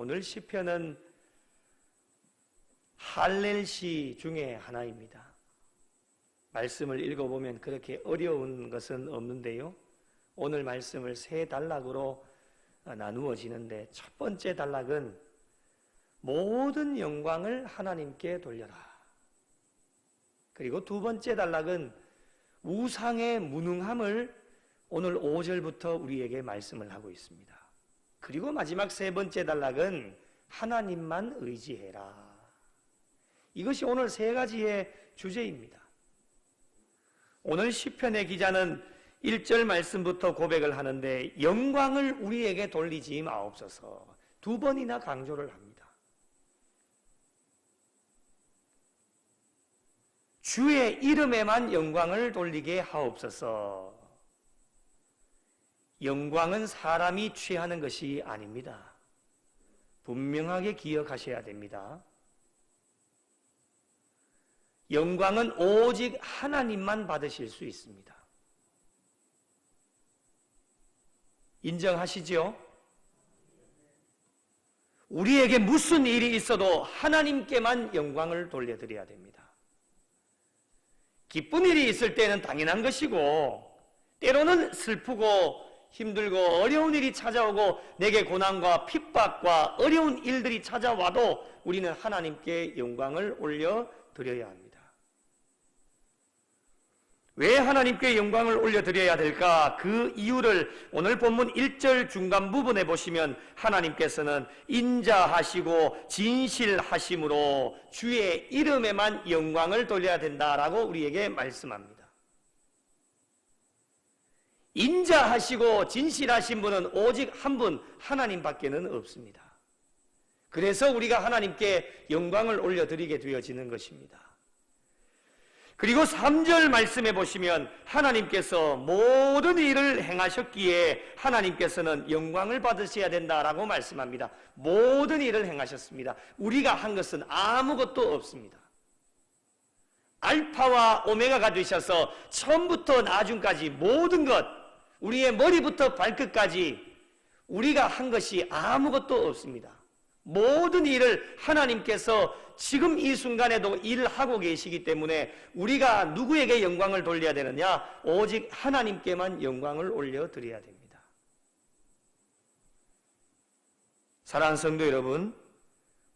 오늘 시편은 할렐시 중에 하나입니다. 말씀을 읽어보면 그렇게 어려운 것은 없는데요. 오늘 말씀을 세 단락으로 나누어지는데, 첫 번째 단락은 모든 영광을 하나님께 돌려라. 그리고 두 번째 단락은 우상의 무능함을 오늘 5절부터 우리에게 말씀을 하고 있습니다. 그리고 마지막 세 번째 단락은 하나님만 의지해라. 이것이 오늘 세 가지의 주제입니다. 오늘 시편의 기자는 1절 말씀부터 고백을 하는데, 영광을 우리에게 돌리지 마옵소서 두 번이나 강조를 합니다. 주의 이름에만 영광을 돌리게 하옵소서. 영광은 사람이 취하는 것이 아닙니다. 분명하게 기억하셔야 됩니다. 영광은 오직 하나님만 받으실 수 있습니다. 인정하시죠? 우리에게 무슨 일이 있어도 하나님께만 영광을 돌려드려야 됩니다. 기쁜 일이 있을 때는 당연한 것이고, 때로는 슬프고 힘들고 어려운 일이 찾아오고 내게 고난과 핍박과 어려운 일들이 찾아와도 우리는 하나님께 영광을 올려드려야 합니다. 왜 하나님께 영광을 올려드려야 될까? 그 이유를 오늘 본문 1절 중간 부분에 보시면 하나님께서는 인자하시고 진실하심으로 주의 이름에만 영광을 돌려야 된다라고 우리에게 말씀합니다. 인자하시고 진실하신 분은 오직 한 분, 하나님밖에는 없습니다. 그래서 우리가 하나님께 영광을 올려드리게 되어지는 것입니다. 그리고 3절 말씀해 보시면 하나님께서 모든 일을 행하셨기에 하나님께서는 영광을 받으셔야 된다라고 말씀합니다. 모든 일을 행하셨습니다. 우리가 한 것은 아무것도 없습니다. 알파와 오메가가 되셔서 처음부터 나중까지 모든 것, 우리의 머리부터 발끝까지 우리가 한 것이 아무것도 없습니다. 모든 일을 하나님께서 지금 이 순간에도 일을 하고 계시기 때문에 우리가 누구에게 영광을 돌려야 되느냐? 오직 하나님께만 영광을 올려드려야 됩니다. 사랑하는 성도 여러분,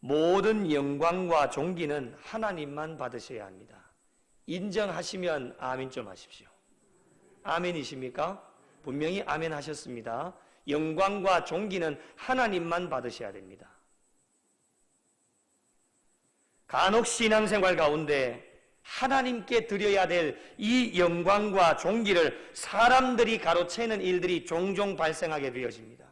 모든 영광과 존귀는 하나님만 받으셔야 합니다. 인정하시면 아멘 좀 하십시오. 아멘이십니까? 분명히 아멘 하셨습니다. 영광과 존귀는 하나님만 받으셔야 됩니다. 간혹 신앙생활 가운데 하나님께 드려야 될 이 영광과 존귀를 사람들이 가로채는 일들이 종종 발생하게 되어집니다.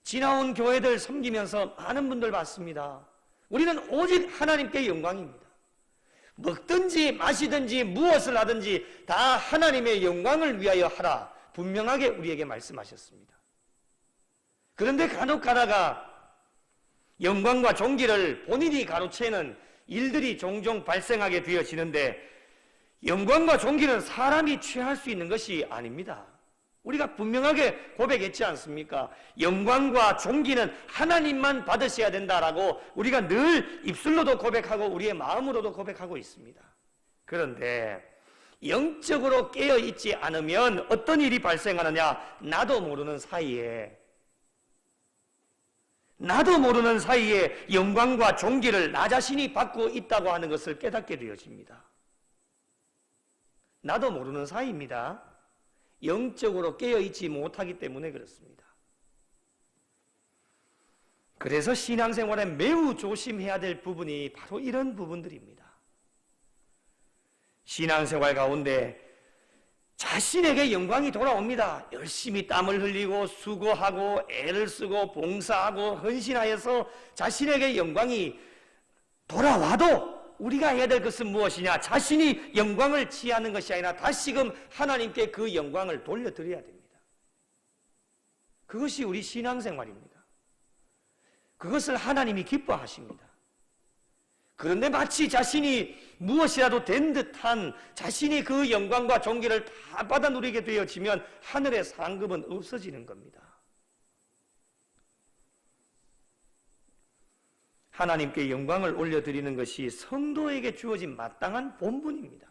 지나온 교회들 섬기면서 많은 분들 봤습니다. 우리는 오직 하나님께 영광입니다. 먹든지 마시든지 무엇을 하든지 다 하나님의 영광을 위하여 하라, 분명하게 우리에게 말씀하셨습니다. 그런데 간혹 가다가 영광과 존귀를 본인이 가로채는 일들이 종종 발생하게 되어지는데, 영광과 존귀는 사람이 취할 수 있는 것이 아닙니다. 우리가 분명하게 고백했지 않습니까? 영광과 존귀는 하나님만 받으셔야 된다라고 우리가 늘 입술로도 고백하고 우리의 마음으로도 고백하고 있습니다. 그런데 영적으로 깨어있지 않으면 어떤 일이 발생하느냐? 나도 모르는 사이에 영광과 존귀를 나 자신이 받고 있다고 하는 것을 깨닫게 되어집니다. 나도 모르는 사이입니다. 영적으로 깨어있지 못하기 때문에 그렇습니다. 그래서 신앙생활에 매우 조심해야 될 부분이 바로 이런 부분들입니다. 신앙생활 가운데 자신에게 영광이 돌아옵니다. 열심히 땀을 흘리고 수고하고 애를 쓰고 봉사하고 헌신하여서 자신에게 영광이 돌아와도 우리가 해야 될 것은 무엇이냐? 자신이 영광을 취하는 것이 아니라 다시금 하나님께 그 영광을 돌려드려야 됩니다. 그것이 우리 신앙생활입니다. 그것을 하나님이 기뻐하십니다. 그런데 마치 자신이 무엇이라도 된 듯한 자신이 그 영광과 존귀를 다 받아 누리게 되어지면 하늘의 상급은 없어지는 겁니다. 하나님께 영광을 올려드리는 것이 성도에게 주어진 마땅한 본분입니다.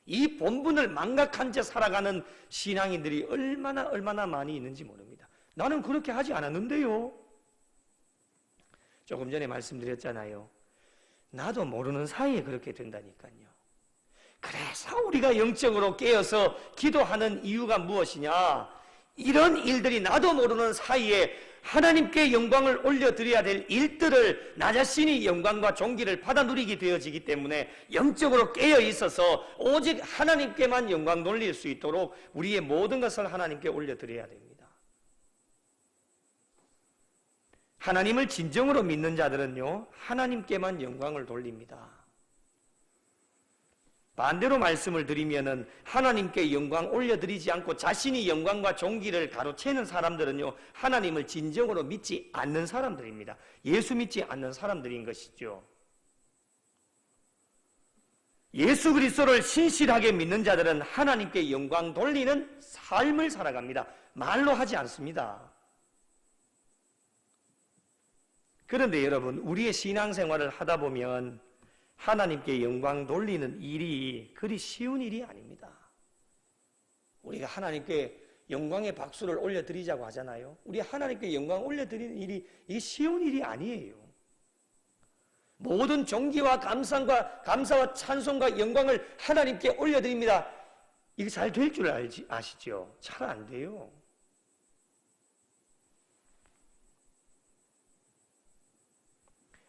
이 본분을 망각한 채 살아가는 신앙인들이 얼마나 많이 있는지 모릅니다. 나는 그렇게 하지 않았는데요. 조금 전에 말씀드렸잖아요. 나도 모르는 사이에 그렇게 된다니까요. 그래서 우리가 영적으로 깨어서 기도하는 이유가 무엇이냐? 이런 일들이 나도 모르는 사이에 하나님께 영광을 올려드려야 될 일들을 나 자신이 영광과 존귀를 받아 누리게 되어지기 때문에 영적으로 깨어 있어서 오직 하나님께만 영광 돌릴 수 있도록 우리의 모든 것을 하나님께 올려드려야 됩니다. 하나님을 진정으로 믿는 자들은요, 하나님께만 영광을 돌립니다. 반대로 말씀을 드리면은 하나님께 영광 올려드리지 않고 자신이 영광과 존귀를 가로채는 사람들은요, 하나님을 진정으로 믿지 않는 사람들입니다. 예수 믿지 않는 사람들인 것이죠. 예수 그리스도를 신실하게 믿는 자들은 하나님께 영광 돌리는 삶을 살아갑니다. 말로 하지 않습니다. 그런데 여러분, 우리의 신앙생활을 하다 보면 하나님께 영광 돌리는 일이 그리 쉬운 일이 아닙니다. 우리가 하나님께 영광의 박수를 올려드리자고 하잖아요. 우리 하나님께 영광 올려드리는 일이 이게 쉬운 일이 아니에요. 모든 존귀와 감사와 찬송과 영광을 하나님께 올려드립니다. 이게 잘 될 줄 아시죠? 잘 안 돼요.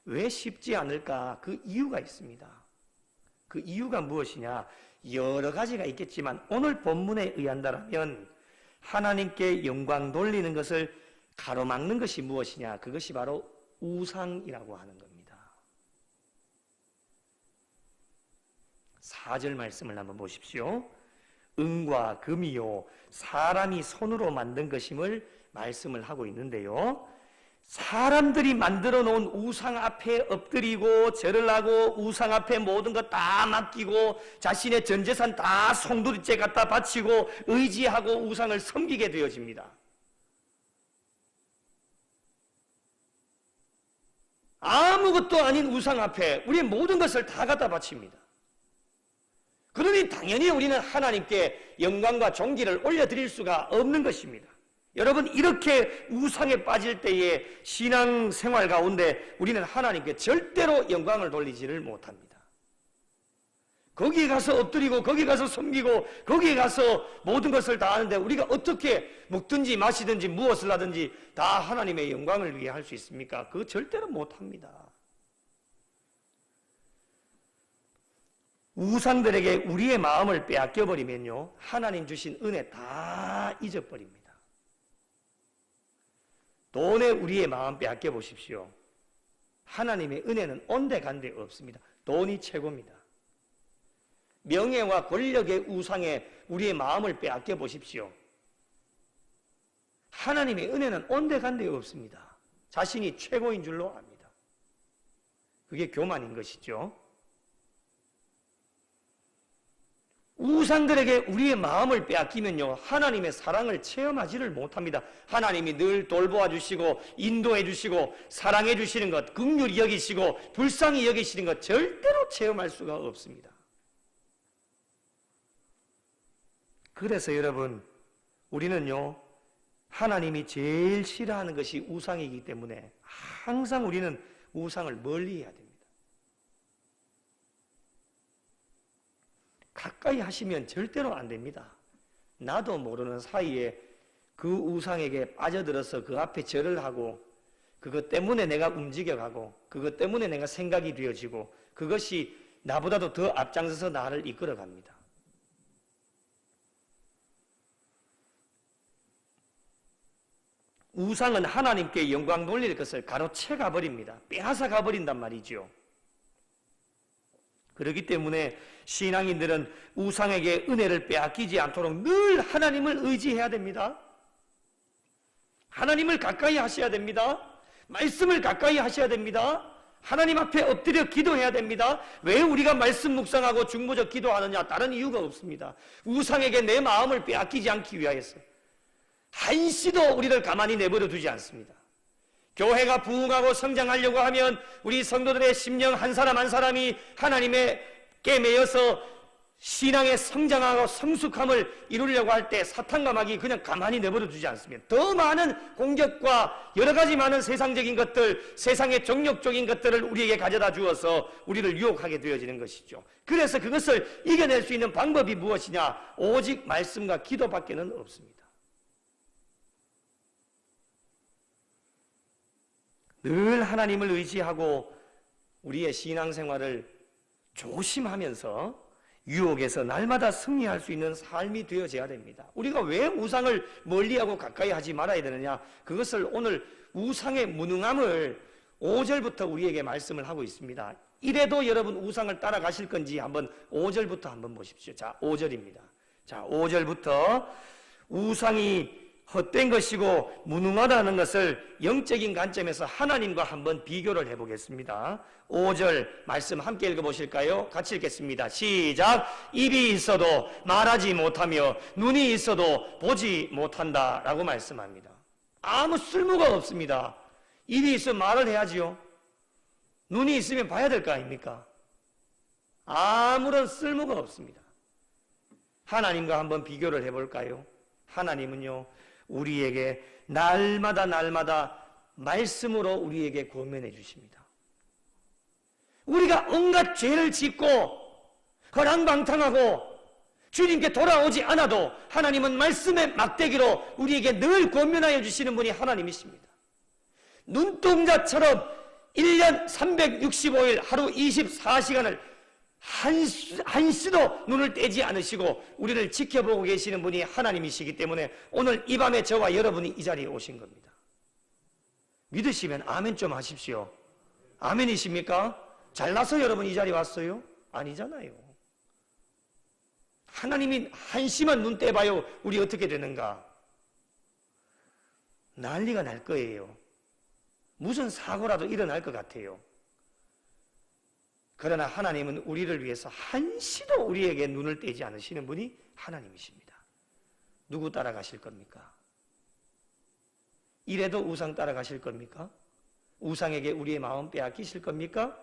왜 쉽지 않을까? 그 이유가 있습니다. 그 이유가 무엇이냐? 여러 가지가 있겠지만 오늘 본문에 의한다면 하나님께 영광 돌리는 것을 가로막는 것이 무엇이냐? 그것이 바로 우상이라고 하는 겁니다. 4절 말씀을 한번 보십시오. 은과 금이요 사람이 손으로 만든 것임을 말씀을 하고 있는데요. 사람들이 만들어 놓은 우상 앞에 엎드리고 절을 하고 우상 앞에 모든 것 다 맡기고 자신의 전 재산 다 송두리째 갖다 바치고 의지하고 우상을 섬기게 되어집니다. 아무것도 아닌 우상 앞에 우리의 모든 것을 다 갖다 바칩니다. 그러니 당연히 우리는 하나님께 영광과 존귀를 올려드릴 수가 없는 것입니다. 여러분, 이렇게 우상에 빠질 때의 신앙생활 가운데 우리는 하나님께 절대로 영광을 돌리지를 못합니다. 거기에 가서 엎드리고 거기에 가서 섬기고 거기에 가서 모든 것을 다 하는데 우리가 어떻게 먹든지 마시든지 무엇을 하든지 다 하나님의 영광을 위해 할 수 있습니까? 그거 절대로 못합니다. 우상들에게 우리의 마음을 빼앗겨버리면요, 하나님 주신 은혜 다 잊어버립니다. 돈에 우리의 마음 빼앗겨 보십시오. 하나님의 은혜는 온데간데 없습니다. 돈이 최고입니다. 명예와 권력의 우상에 우리의 마음을 빼앗겨 보십시오. 하나님의 은혜는 온데간데 없습니다. 자신이 최고인 줄로 압니다. 그게 교만인 것이죠. 우상들에게 우리의 마음을 빼앗기면요, 하나님의 사랑을 체험하지를 못합니다. 하나님이 늘 돌보아 주시고 인도해 주시고 사랑해 주시는 것, 긍휼히 여기시고 불쌍히 여기시는 것 절대로 체험할 수가 없습니다. 그래서 여러분, 우리는요, 하나님이 제일 싫어하는 것이 우상이기 때문에 항상 우리는 우상을 멀리 해야 됩니다. 가까이 하시면 절대로 안 됩니다. 나도 모르는 사이에 그 우상에게 빠져들어서 그 앞에 절을 하고 그것 때문에 내가 움직여가고 그것 때문에 내가 생각이 되어지고 그것이 나보다도 더 앞장서서 나를 이끌어갑니다. 우상은 하나님께 영광 돌릴 것을 가로채 가버립니다. 빼앗아 가버린단 말이죠. 그렇기 때문에 신앙인들은 우상에게 은혜를 빼앗기지 않도록 늘 하나님을 의지해야 됩니다. 하나님을 가까이 하셔야 됩니다. 말씀을 가까이 하셔야 됩니다. 하나님 앞에 엎드려 기도해야 됩니다. 왜 우리가 말씀 묵상하고 중보적 기도하느냐? 다른 이유가 없습니다. 우상에게 내 마음을 빼앗기지 않기 위하여서 한시도 우리를 가만히 내버려 두지 않습니다. 교회가 부흥하고 성장하려고 하면 우리 성도들의 심령 한 사람 한 사람이 하나님께 매여서 신앙의 성장하고 성숙함을 이루려고 할 때 사탄과 마귀 그냥 가만히 내버려 두지 않습니다. 더 많은 공격과 여러 가지 많은 세상적인 것들, 세상의 정욕적인 것들을 우리에게 가져다 주어서 우리를 유혹하게 되어지는 것이죠. 그래서 그것을 이겨낼 수 있는 방법이 무엇이냐? 오직 말씀과 기도밖에는 없습니다. 늘 하나님을 의지하고 우리의 신앙생활을 조심하면서 유혹에서 날마다 승리할 수 있는 삶이 되어져야 됩니다. 우리가 왜 우상을 멀리하고 가까이 하지 말아야 되느냐? 그것을 오늘 우상의 무능함을 5절부터 우리에게 말씀을 하고 있습니다. 이래도 여러분 우상을 따라가실 건지 한번 5절부터 한번 보십시오. 자, 5절입니다. 자, 5절부터 우상이 헛된 것이고 무능하다는 것을 영적인 관점에서 하나님과 한번 비교를 해보겠습니다. 5절 말씀 함께 읽어보실까요? 같이 읽겠습니다. 시작! 입이 있어도 말하지 못하며 눈이 있어도 보지 못한다 라고 말씀합니다. 아무 쓸모가 없습니다. 입이 있으면 말을 해야지요. 눈이 있으면 봐야 될 거 아닙니까? 아무런 쓸모가 없습니다. 하나님과 한번 비교를 해볼까요? 하나님은요 우리에게 날마다 말씀으로 우리에게 권면해 주십니다. 우리가 온갖 죄를 짓고 허랑방탕하고 주님께 돌아오지 않아도 하나님은 말씀의 막대기로 우리에게 늘 권면하여 주시는 분이 하나님이십니다. 눈동자처럼 1년 365일 하루 24시간을 한시도 눈을 떼지 않으시고 우리를 지켜보고 계시는 분이 하나님이시기 때문에 오늘 이 밤에 저와 여러분이 이 자리에 오신 겁니다. 믿으시면 아멘 좀 하십시오. 아멘이십니까? 잘나서 여러분 이 자리에 왔어요? 아니잖아요. 하나님이 한시만 눈 떼봐요. 우리 어떻게 되는가? 난리가 날 거예요. 무슨 사고라도 일어날 것 같아요. 그러나 하나님은 우리를 위해서 한시도 우리에게 눈을 떼지 않으시는 분이 하나님이십니다. 누구 따라가실 겁니까? 이래도 우상 따라가실 겁니까? 우상에게 우리의 마음 빼앗기실 겁니까?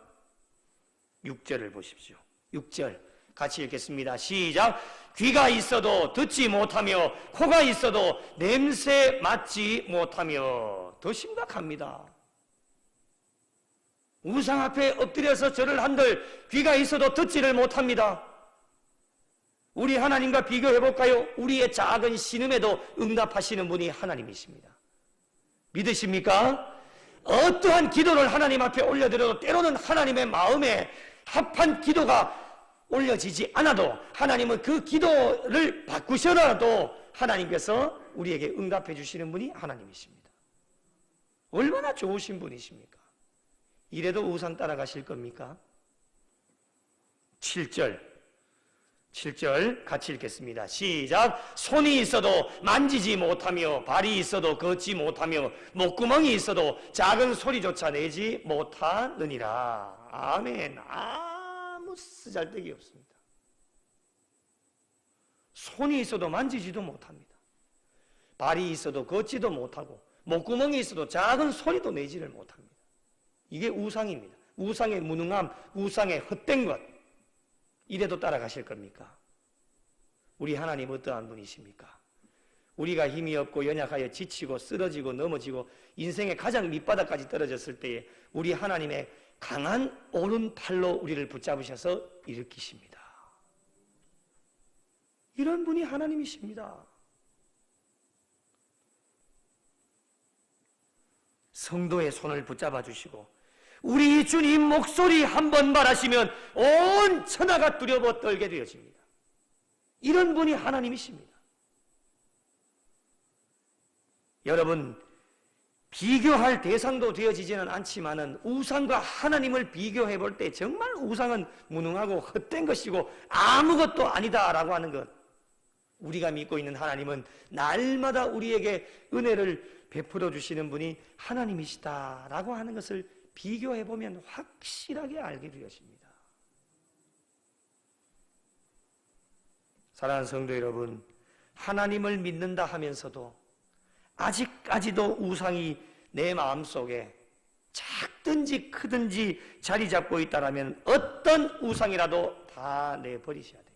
6절을 보십시오. 6절 같이 읽겠습니다. 시작! 귀가 있어도 듣지 못하며 코가 있어도 냄새 맡지 못하며. 더 심각합니다. 우상 앞에 엎드려서 절을 한들 귀가 있어도 듣지를 못합니다. 우리 하나님과 비교해볼까요? 우리의 작은 신음에도 응답하시는 분이 하나님이십니다. 믿으십니까? 어떠한 기도를 하나님 앞에 올려드려도 때로는 하나님의 마음에 합한 기도가 올려지지 않아도 하나님은 그 기도를 바꾸셔라도 하나님께서 우리에게 응답해 주시는 분이 하나님이십니다. 얼마나 좋으신 분이십니까? 이래도 우상 따라가실 겁니까? 7절 같이 읽겠습니다. 시작! 손이 있어도 만지지 못하며 발이 있어도 걷지 못하며 목구멍이 있어도 작은 소리조차 내지 못하느니라. 아멘. 아무 쓰잘데기 없습니다. 손이 있어도 만지지도 못합니다. 발이 있어도 걷지도 못하고 목구멍이 있어도 작은 소리도 내지를 못합니다. 이게 우상입니다. 우상의 무능함, 우상의 헛된 것. 이래도 따라가실 겁니까? 우리 하나님 어떠한 분이십니까? 우리가 힘이 없고 연약하여 지치고 쓰러지고 넘어지고 인생의 가장 밑바닥까지 떨어졌을 때에 우리 하나님의 강한 오른팔로 우리를 붙잡으셔서 일으키십니다. 이런 분이 하나님이십니다. 성도의 손을 붙잡아 주시고 우리 주님 목소리 한번 말하시면 온 천하가 두려워 떨게 되어집니다. 이런 분이 하나님이십니다. 여러분, 비교할 대상도 되어지지는 않지만은 우상과 하나님을 비교해 볼 때 정말 우상은 무능하고 헛된 것이고 아무것도 아니다라고 하는 것. 우리가 믿고 있는 하나님은 날마다 우리에게 은혜를 베풀어 주시는 분이 하나님이시다라고 하는 것을 비교해보면 확실하게 알게 되어집니다. 사랑하는 성도 여러분, 하나님을 믿는다 하면서도 아직까지도 우상이 내 마음속에 작든지 크든지 자리 잡고 있다면 어떤 우상이라도 다 내버리셔야 됩니다.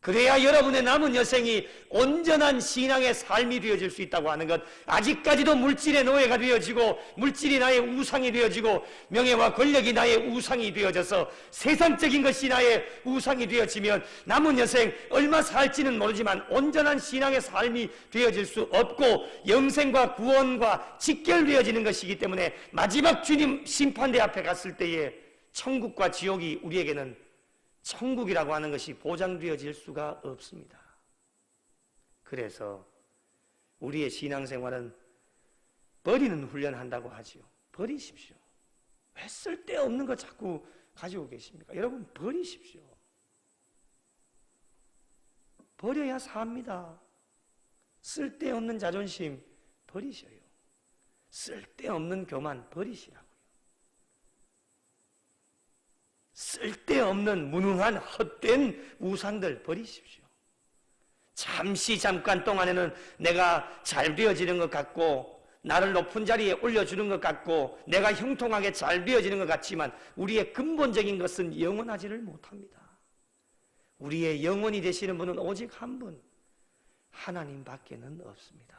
그래야 여러분의 남은 여생이 온전한 신앙의 삶이 되어질 수 있다고 하는 것, 아직까지도 물질의 노예가 되어지고 물질이 나의 우상이 되어지고 명예와 권력이 나의 우상이 되어져서 세상적인 것이 나의 우상이 되어지면 남은 여생 얼마 살지는 모르지만 온전한 신앙의 삶이 되어질 수 없고 영생과 구원과 직결되어지는 것이기 때문에 마지막 주님 심판대 앞에 갔을 때에 천국과 지옥이 우리에게는 천국이라고 하는 것이 보장되어질 수가 없습니다. 그래서 우리의 신앙생활은 버리는 훈련한다고 하지요. 버리십시오. 왜 쓸데없는 거 자꾸 가지고 계십니까? 여러분 버리십시오. 버려야 삽니다. 쓸데없는 자존심 버리셔요. 쓸데없는 교만 버리시라고요. 쓸데없는 무능한 헛된 우상들 버리십시오. 잠깐 동안에는 내가 잘 되어지는 것 같고 나를 높은 자리에 올려주는 것 같고 내가 형통하게 잘 되어지는 것 같지만 우리의 근본적인 것은 영원하지를 못합니다. 우리의 영원이 되시는 분은 오직 한 분, 하나님밖에는 없습니다.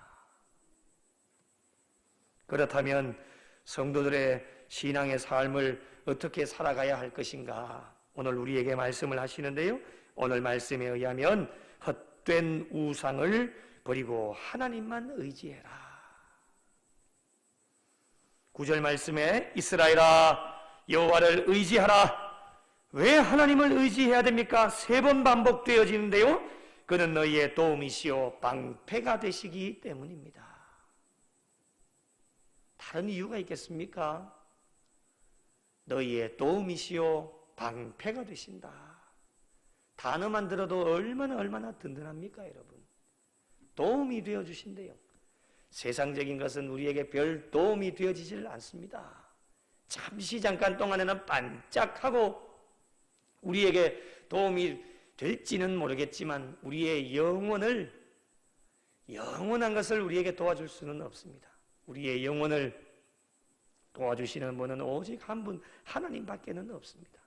그렇다면 성도들의 신앙의 삶을 어떻게 살아가야 할 것인가? 오늘 우리에게 말씀을 하시는데요. 오늘 말씀에 의하면 헛된 우상을 버리고 하나님만 의지해라. 9절 말씀에 이스라엘아 여호와를 의지하라. 왜 하나님을 의지해야 됩니까? 3번 반복되어지는데요. 그는 너희의 도움이시오 방패가 되시기 때문입니다. 다른 이유가 있겠습니까? 너희의 도움이시오 방패가 되신다. 단어만 들어도 얼마나 든든합니까 여러분? 도움이 되어주신대요. 세상적인 것은 우리에게 별 도움이 되어지질 않습니다. 잠깐 동안에는 반짝하고 우리에게 도움이 될지는 모르겠지만 우리의 영원한 것을 우리에게 도와줄 수는 없습니다. 우리의 영혼을 도와주시는 분은 오직 한 분, 하나님밖에는 없습니다.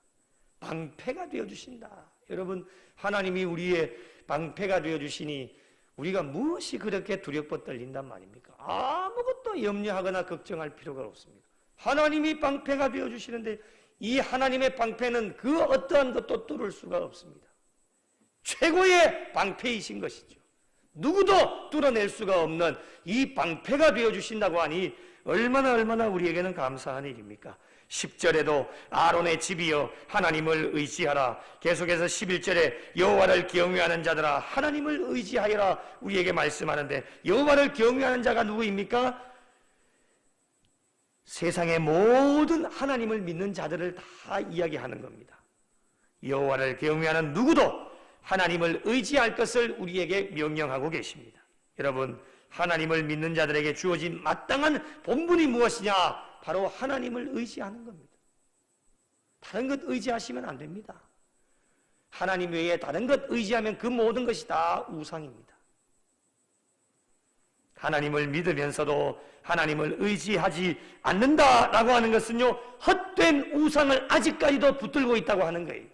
방패가 되어주신다. 여러분, 하나님이 우리의 방패가 되어주시니 우리가 무엇이 그렇게 두렵고 떨린단 말입니까? 아무것도 염려하거나 걱정할 필요가 없습니다. 하나님이 방패가 되어주시는데 이 하나님의 방패는 그 어떠한 것도 뚫을 수가 없습니다. 최고의 방패이신 것이죠. 누구도 뚫어낼 수가 없는 이 방패가 되어주신다고 하니 얼마나 우리에게는 감사한 일입니까? 10절에도 아론의 집이여 하나님을 의지하라. 계속해서 11절에 여호와를 경외하는 자들아 하나님을 의지하여라 우리에게 말씀하는데 여호와를 경외하는 자가 누구입니까? 세상의 모든 하나님을 믿는 자들을 다 이야기하는 겁니다. 여호와를 경외하는 누구도 하나님을 의지할 것을 우리에게 명령하고 계십니다. 여러분, 하나님을 믿는 자들에게 주어진 마땅한 본분이 무엇이냐? 바로 하나님을 의지하는 겁니다. 다른 것 의지하시면 안 됩니다. 하나님 외에 다른 것 의지하면 그 모든 것이 다 우상입니다. 하나님을 믿으면서도 하나님을 의지하지 않는다라고 하는 것은요, 헛된 우상을 아직까지도 붙들고 있다고 하는 거예요.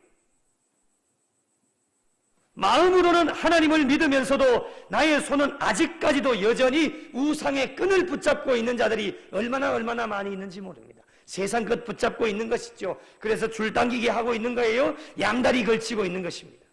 마음으로는 하나님을 믿으면서도 나의 손은 아직까지도 여전히 우상의 끈을 붙잡고 있는 자들이 얼마나 많이 있는지 모릅니다. 세상 것 붙잡고 있는 것이죠. 그래서 줄 당기게 하고 있는 거예요. 양다리 걸치고 있는 것입니다.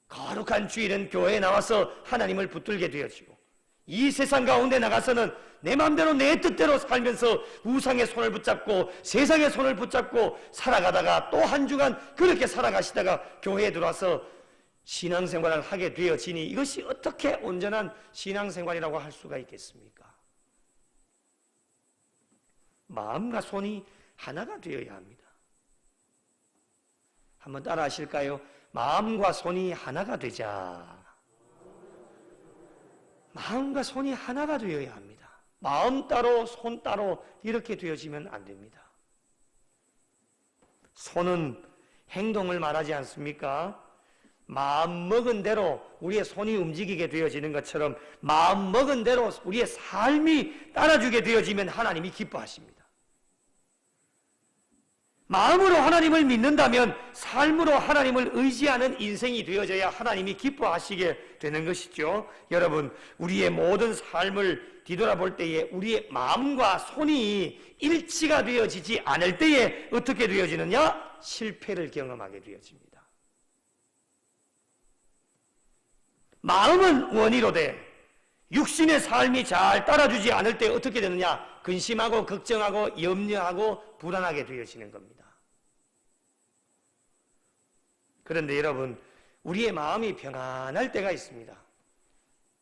거룩한 주일은 교회에 나와서 하나님을 붙들게 되어지고 이 세상 가운데 나가서는 내 마음대로 내 뜻대로 살면서 우상의 손을 붙잡고 세상의 손을 붙잡고 살아가다가 또 한 주간 그렇게 살아가시다가 교회에 들어와서 신앙생활을 하게 되어지니 이것이 어떻게 온전한 신앙생활이라고 할 수가 있겠습니까? 마음과 손이 하나가 되어야 합니다. 한번 따라 하실까요? 마음과 손이 하나가 되자. 마음과 손이 하나가 되어야 합니다. 마음 따로 손 따로 이렇게 되어지면 안 됩니다. 손은 행동을 말하지 않습니까? 마음 먹은 대로 우리의 손이 움직이게 되어지는 것처럼 마음 먹은 대로 우리의 삶이 따라주게 되어지면 하나님이 기뻐하십니다. 마음으로 하나님을 믿는다면 삶으로 하나님을 의지하는 인생이 되어져야 하나님이 기뻐하시게 되는 것이죠. 여러분, 우리의 모든 삶을 뒤돌아볼 때에 우리의 마음과 손이 일치가 되어지지 않을 때에 어떻게 되어지느냐? 실패를 경험하게 되어집니다. 마음은 원이로되 육신의 삶이 잘 따라주지 않을 때 어떻게 되느냐? 근심하고 걱정하고 염려하고 불안하게 되어지는 겁니다. 그런데 여러분, 우리의 마음이 평안할 때가 있습니다.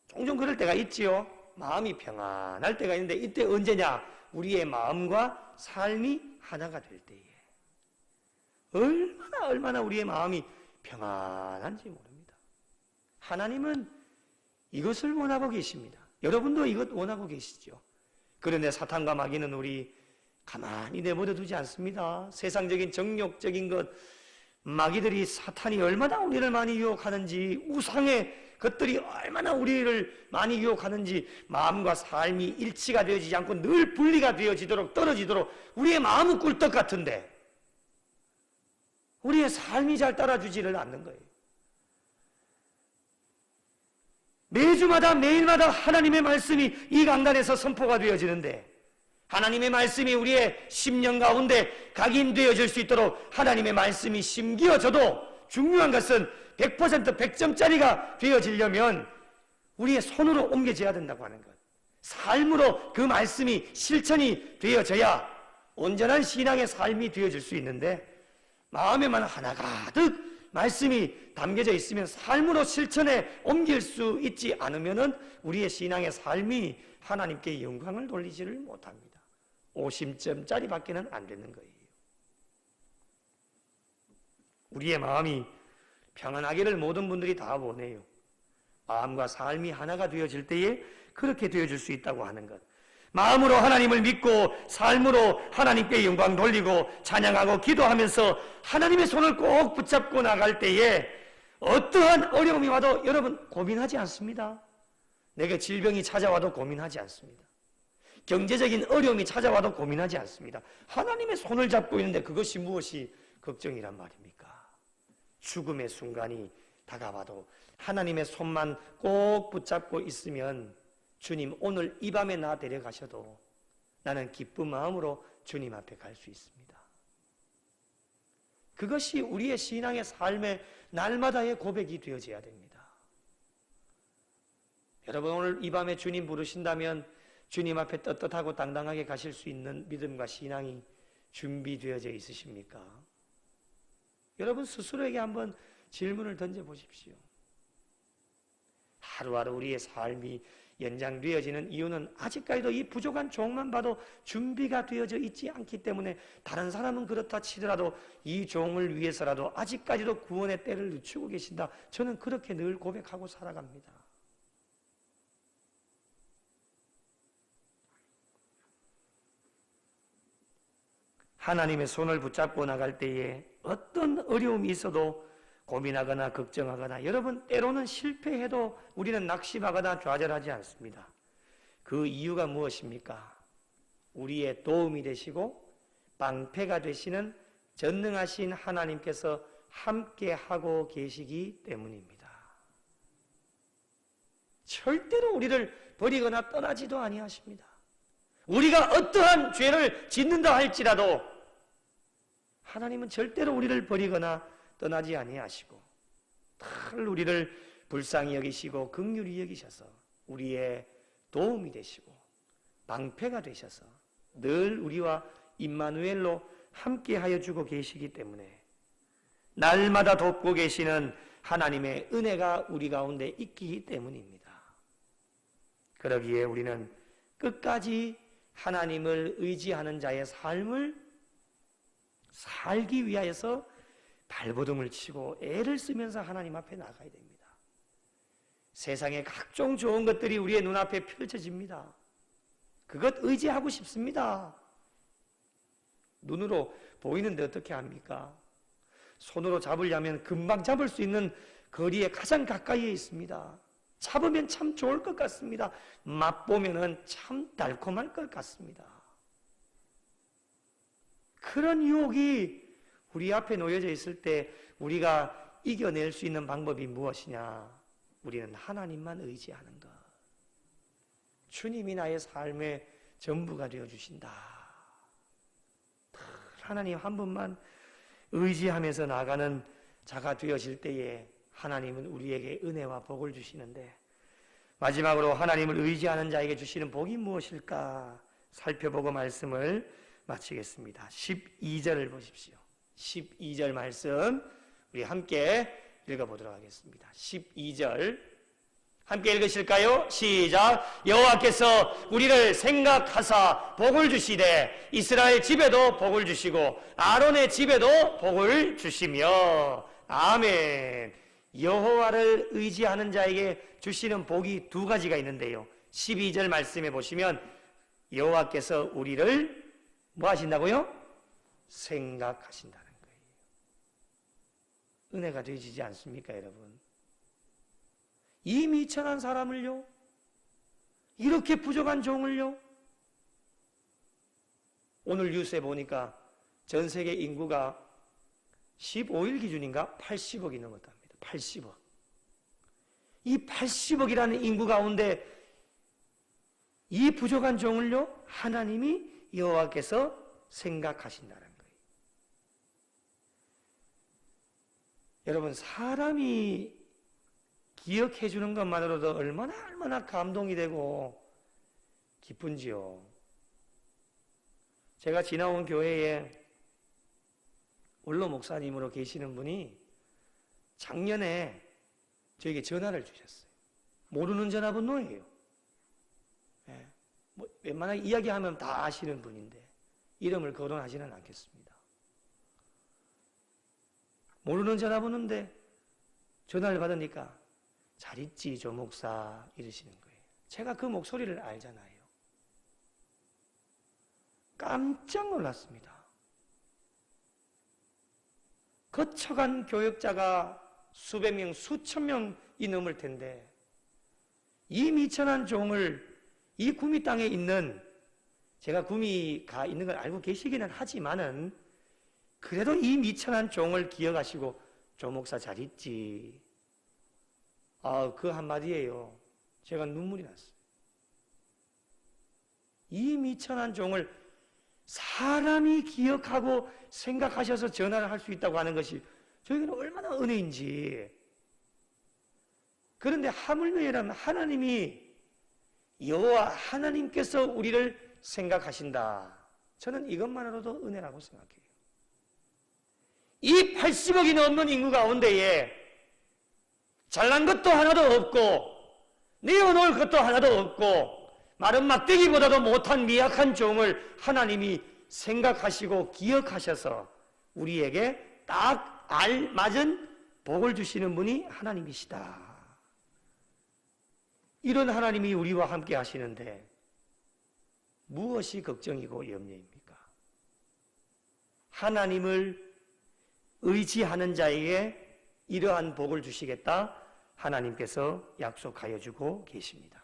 종종 그럴 때가 있지요. 마음이 평안할 때가 있는데 이때 언제냐? 우리의 마음과 삶이 하나가 될 때에 얼마나 우리의 마음이 평안한지 모릅니다. 하나님은 이것을 원하고 계십니다. 여러분도 이것 원하고 계시죠. 그런데 사탄과 마귀는 우리 가만히 내버려 두지 않습니다. 세상적인 정욕적인 것, 마귀들이 사탄이 얼마나 우리를 많이 유혹하는지, 우상의 것들이 얼마나 우리를 많이 유혹하는지, 마음과 삶이 일치가 되어지지 않고 늘 분리가 되어지도록 떨어지도록 우리의 마음은 꿀떡 같은데 우리의 삶이 잘 따라주지를 않는 거예요. 매주마다 매일마다 하나님의 말씀이 이 강단에서 선포가 되어지는데 하나님의 말씀이 우리의 심령 가운데 각인되어질 수 있도록 하나님의 말씀이 심기어져도 중요한 것은 100% 100점짜리가 되어지려면 우리의 손으로 옮겨져야 된다고 하는 것. 삶으로 그 말씀이 실천이 되어져야 온전한 신앙의 삶이 되어질 수 있는데 마음에만 하나 가득 말씀이 담겨져 있으면 삶으로 실천에 옮길 수 있지 않으면 우리의 신앙의 삶이 하나님께 영광을 돌리지를 못합니다. 50점짜리 밖에는 안 되는 거예요. 우리의 마음이 평안하기를 모든 분들이 다 원해요. 마음과 삶이 하나가 되어질 때에 그렇게 되어질 수 있다고 하는 것. 마음으로 하나님을 믿고 삶으로 하나님께 영광 돌리고 찬양하고 기도하면서 하나님의 손을 꼭 붙잡고 나갈 때에 어떠한 어려움이 와도 여러분 고민하지 않습니다. 내게 질병이 찾아와도 고민하지 않습니다. 경제적인 어려움이 찾아와도 고민하지 않습니다. 하나님의 손을 잡고 있는데 그것이 무엇이 걱정이란 말입니까? 죽음의 순간이 다가와도 하나님의 손만 꼭 붙잡고 있으면 주님 오늘 이 밤에 나 데려가셔도 나는 기쁜 마음으로 주님 앞에 갈 수 있습니다. 그것이 우리의 신앙의 삶의 날마다의 고백이 되어져야 됩니다. 여러분 오늘 이 밤에 주님 부르신다면 주님 앞에 떳떳하고 당당하게 가실 수 있는 믿음과 신앙이 준비되어져 있으십니까? 여러분 스스로에게 한번 질문을 던져보십시오. 하루하루 우리의 삶이 연장되어지는 이유는 아직까지도 이 부족한 종만 봐도 준비가 되어져 있지 않기 때문에 다른 사람은 그렇다 치더라도 이 종을 위해서라도 아직까지도 구원의 때를 늦추고 계신다. 저는 그렇게 늘 고백하고 살아갑니다. 하나님의 손을 붙잡고 나갈 때에 어떤 어려움이 있어도 고민하거나 걱정하거나 여러분 때로는 실패해도 우리는 낙심하거나 좌절하지 않습니다. 그 이유가 무엇입니까? 우리의 도움이 되시고 방패가 되시는 전능하신 하나님께서 함께하고 계시기 때문입니다. 절대로 우리를 버리거나 떠나지도 아니하십니다. 우리가 어떠한 죄를 짓는다 할지라도 하나님은 절대로 우리를 버리거나 떠나지 아니하시고 늘 우리를 불쌍히 여기시고 긍휼히 여기셔서 우리의 도움이 되시고 방패가 되셔서 늘 우리와 임마누엘로 함께하여 주고 계시기 때문에 날마다 돕고 계시는 하나님의 은혜가 우리 가운데 있기 때문입니다. 그러기에 우리는 끝까지 하나님을 의지하는 자의 삶을 살기 위하여서 발버둥을 치고 애를 쓰면서 하나님 앞에 나가야 됩니다. 세상의 각종 좋은 것들이 우리의 눈앞에 펼쳐집니다. 그것 의지하고 싶습니다. 눈으로 보이는데 어떻게 합니까? 손으로 잡으려면 금방 잡을 수 있는 거리에 가장 가까이에 있습니다. 잡으면 참 좋을 것 같습니다. 맛보면 참 달콤할 것 같습니다. 그런 유혹이 우리 앞에 놓여져 있을 때 우리가 이겨낼 수 있는 방법이 무엇이냐? 우리는 하나님만 의지하는 것. 주님이 나의 삶의 전부가 되어주신다. 하나님 한 분만 의지하면서 나가는 자가 되어질 때에 하나님은 우리에게 은혜와 복을 주시는데, 마지막으로 하나님을 의지하는 자에게 주시는 복이 무엇일까 살펴보고 말씀을 마치겠습니다. 12절을 보십시오. 12절 말씀 우리 함께 읽어보도록 하겠습니다. 12절 함께 읽으실까요? 시작. 여호와께서 우리를 생각하사 복을 주시되 이스라엘 집에도 복을 주시고 아론의 집에도 복을 주시며. 아멘. 여호와를 의지하는 자에게 주시는 복이 두 가지가 있는데요, 12절 말씀에 보시면 여호와께서 우리를 뭐 하신다고요? 생각하신다는 거예요. 은혜가 되시지 않습니까, 여러분? 이 미천한 사람을요, 이렇게 부족한 종을요. 오늘 뉴스에 보니까 전 세계 인구가 15일 기준인가 80억이 넘었답니다. 80억. 이 80억이라는 인구 가운데 이 부족한 종을요, 하나님이 여호와께서 생각하신다는 거예요. 여러분, 사람이 기억해 주는 것만으로도 얼마나 감동이 되고 기쁜지요. 제가 지나온 교회에 원로 목사님으로 계시는 분이 작년에 저에게 전화를 주셨어요. 모르는 전화번호예요. 예, 웬만하게 이야기하면 다 아시는 분인데 이름을 거론하지는 않겠습니다. 모르는 전화번호인데 전화를 받으니까 잘 있지 조 목사 이러시는 거예요. 제가 그 목소리를 알잖아요. 깜짝 놀랐습니다. 거쳐간 교역자가 수백 명, 수천 명이 넘을 텐데 이 미천한 종을 이 구미 땅에 있는, 제가 구미가 있는 걸 알고 계시기는 하지만은 그래도 이 미천한 종을 기억하시고 조 목사 잘 있지. 그 한마디예요. 제가 눈물이 났어요. 이 미천한 종을 사람이 기억하고 생각하셔서 전화를 할 수 있다고 하는 것이 저에게는 얼마나 은혜인지. 그런데 하물며 여러분, 하나님이 여호와 하나님께서 우리를 생각하신다. 저는 이것만으로도 은혜라고 생각해요. 이 80억이 넘는 인구 가운데에 잘난 것도 하나도 없고 내어놓을 것도 하나도 없고 마른 막대기보다도 못한 미약한 종을 하나님이 생각하시고 기억하셔서 우리에게 딱 알맞은 복을 주시는 분이 하나님이시다. 이런 하나님이 우리와 함께 하시는데 무엇이 걱정이고 염려입니까? 하나님을 의지하는 자에게 이러한 복을 주시겠다 하나님께서 약속하여 주고 계십니다.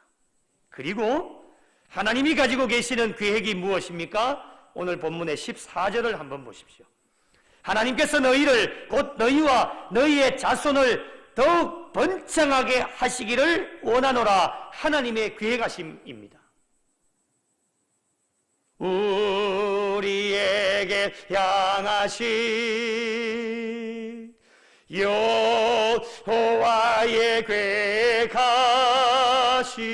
그리고 하나님이 가지고 계시는 계획이 무엇입니까? 오늘 본문의 14절을 한번 보십시오. 하나님께서 너희를, 곧 너희와 너희의 자손을 더욱 번창하게 하시기를 원하노라. 하나님의 계획하심입니다. 우리에게 향하신 여호와의 계획하심은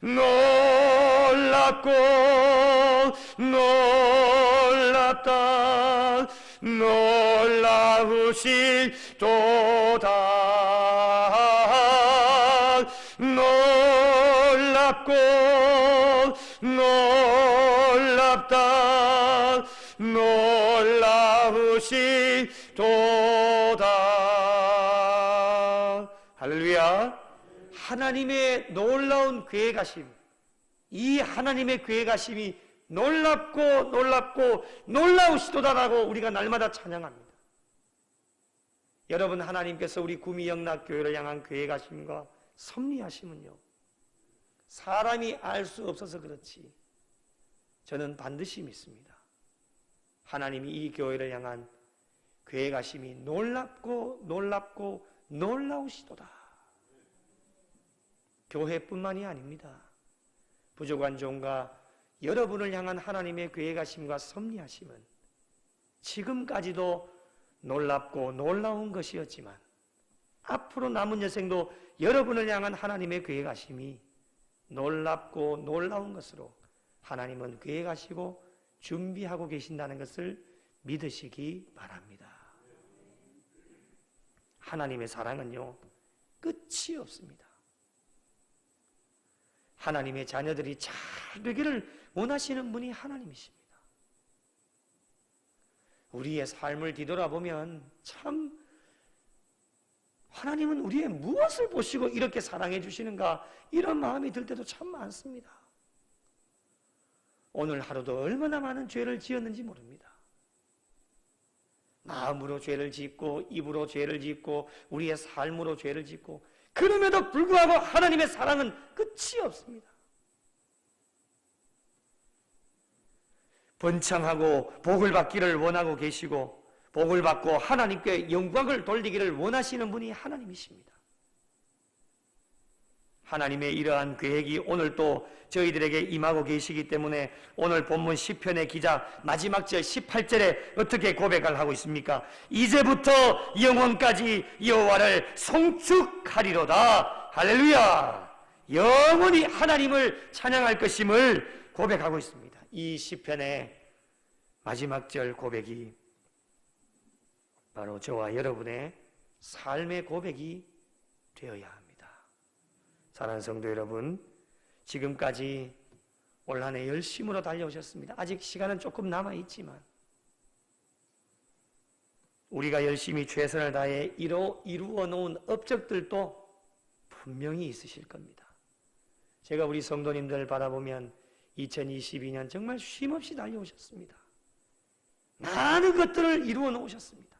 놀랍고 놀랍다. 놀라우시도다. 놀랍고 놀랍다. 놀라우시도다. 할렐루야. 하나님의 놀라운 계획하심, 이 하나님의 계획하심이 놀랍고 놀랍고 놀라우시도다라고 우리가 날마다 찬양합니다. 여러분, 하나님께서 우리 구미영락교회를 향한 계획하심과 섭리하심은요, 사람이 알 수 없어서 그렇지 저는 반드시 믿습니다. 하나님이 이 교회를 향한 계획하심이 놀랍고 놀랍고 놀라우시도다. 교회뿐만이 아닙니다. 부족한 종과 여러분을 향한 하나님의 계획하심과 섭리하심은 지금까지도 놀랍고 놀라운 것이었지만 앞으로 남은 여생도 여러분을 향한 하나님의 계획하심이 놀랍고 놀라운 것으로 하나님은 계획하시고 준비하고 계신다는 것을 믿으시기 바랍니다. 하나님의 사랑은요, 끝이 없습니다. 하나님의 자녀들이 잘 되기를 원하시는 분이 하나님이십니다. 우리의 삶을 뒤돌아보면 참 하나님은 우리의 무엇을 보시고 이렇게 사랑해 주시는가, 이런 마음이 들 때도 참 많습니다. 오늘 하루도 얼마나 많은 죄를 지었는지 모릅니다. 마음으로 죄를 짓고 입으로 죄를 짓고 우리의 삶으로 죄를 짓고, 그럼에도 불구하고 하나님의 사랑은 끝이 없습니다. 번창하고 복을 받기를 원하고 계시고 복을 받고 하나님께 영광을 돌리기를 원하시는 분이 하나님이십니다. 하나님의 이러한 계획이 오늘 또 저희들에게 임하고 계시기 때문에 오늘 본문 시편의 기자 마지막 절 18절에 어떻게 고백을 하고 있습니까? 이제부터 영원까지 여호와를 송축하리로다. 할렐루야! 영원히 하나님을 찬양할 것임을 고백하고 있습니다. 이 시편의 마지막 절 고백이 바로 저와 여러분의 삶의 고백이 되어야 합니다. 사랑하는 성도 여러분, 지금까지 올 한 해 열심으로 달려오셨습니다. 아직 시간은 조금 남아있지만 우리가 열심히 최선을 다해 이루어 놓은 업적들도 분명히 있으실 겁니다. 제가 우리 성도님들 바라보면 2022년 정말 쉼없이 달려오셨습니다. 많은 것들을 이루어 놓으셨습니다.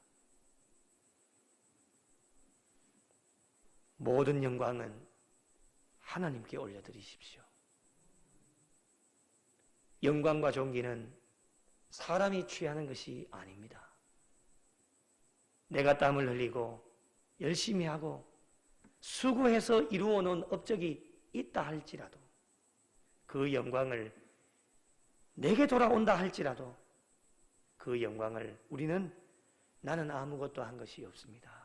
모든 영광은 하나님께 올려드리십시오. 영광과 존귀는 사람이 취하는 것이 아닙니다. 내가 땀을 흘리고 열심히 하고 수고해서 이루어 놓은 업적이 있다 할지라도 그 영광을 내게 돌아온다 할지라도 그 영광을 우리는 나는 아무것도 한 것이 없습니다.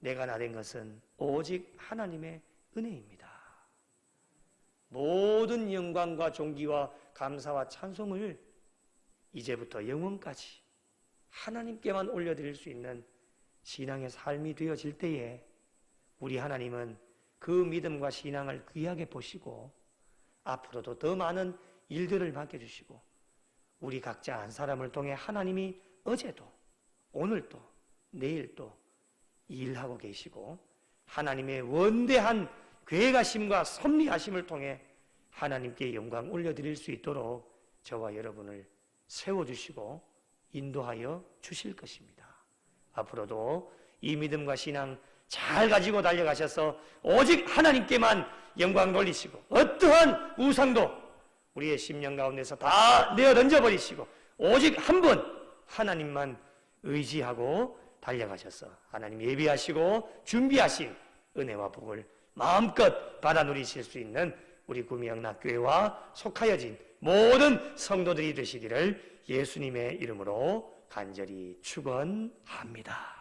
내가 나된 것은 오직 하나님의 은혜입니다. 모든 영광과 존귀와 감사와 찬송을 이제부터 영원까지 하나님께만 올려드릴 수 있는 신앙의 삶이 되어질 때에 우리 하나님은 그 믿음과 신앙을 귀하게 보시고 앞으로도 더 많은 일들을 맡겨주시고 우리 각자 한 사람을 통해 하나님이 어제도 오늘도 내일도 일하고 계시고 하나님의 원대한 계획하심과 섭리하심을 통해 하나님께 영광 올려드릴 수 있도록 저와 여러분을 세워주시고 인도하여 주실 것입니다. 앞으로도 이 믿음과 신앙 잘 가지고 달려가셔서 오직 하나님께만 영광 돌리시고 어떠한 우상도 우리의 심령 가운데서 다 내어 던져버리시고 오직 한 분 하나님만 의지하고 달려가셔서 하나님 예비하시고 준비하신 은혜와 복을 마음껏 받아 누리실 수 있는 우리 구미영락교회와 속하여진 모든 성도들이 되시기를 예수님의 이름으로 간절히 축원합니다.